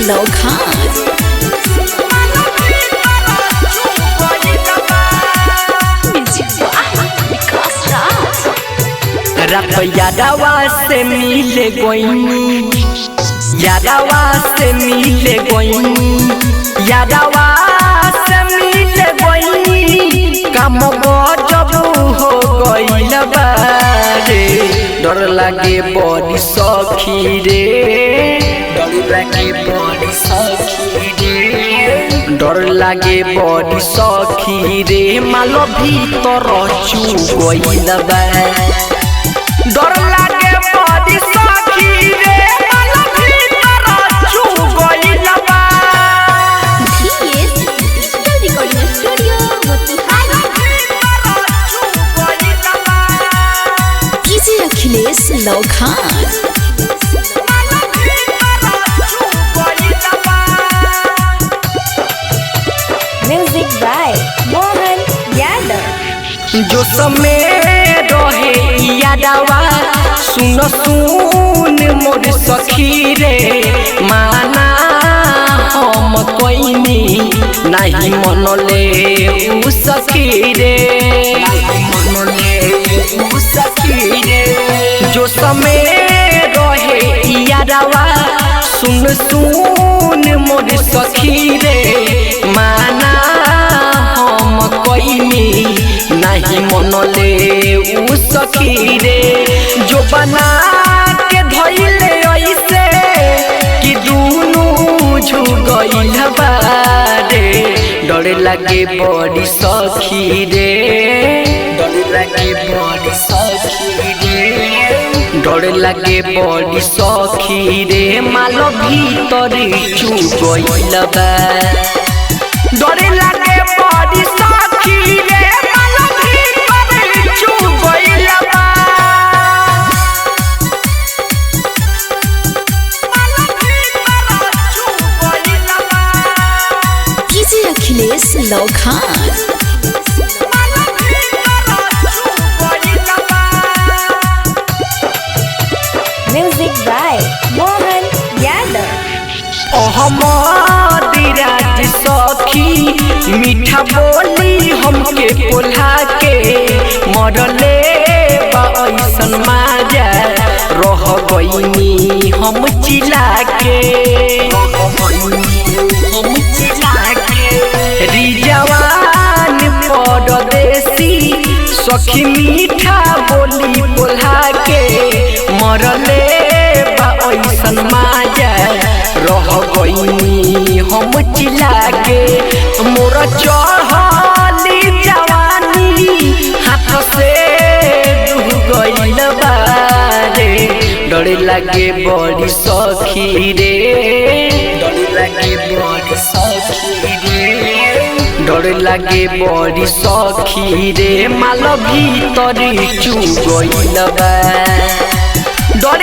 Lokhand रात यादवा से मिले गोइनी यादवा से मिले गोइनी यादवा से मिले गोइनी काम जब हो गइल बारे डर लागे बड़ी सखी रे डर लागे बड़ी सखी रे डर लागे बड़ी सखी रे मालो भीतर चू गइल बा डर लागे बड़ी सखी रे मालो भीतर चू गइल बा DS Digital Recording Studio Motihari DJ Akhilesh Lokhand Music by Mohan Yadav जो समय रहे यादवा सुन सुन मोर सखी रे माना हम कोइनी नहीं मनले उ सखी रे मनले उ सखी रे जो समय रहे यादवा सुन सुन मोर सखी रे माना हम कोइनी नहीं मनले उ सखी रे जो बना के धइले ऐसे कि दुनु झु गइल बारे डर लागे बड़ी सखी रे डर लागे बड़ी सखी रे डर लागे बड़ी सखी रे मालो भीतर चू गइल बा डर लागे बड़ी सखी रे DJ Akhilesh Lokhand Music by Mohan Yadav राज सखी मीठा बोली हमके पोल्हा के मरले ऐसन माजा रह गइनी हम चिल्ला के रिजवान परदेसी सखी मीठा बोली पोल्हा के मरले ऐसन माजा रह गइनी हम चिल्ला के मोर चढ़ली जवानी हाथ से डूब गइल बारे डर लागे बड़ी सखी रे डर लागे बड़ी सखी रे डर लागे बड़ी सखी रे मालो भीतर चू गइल बा डर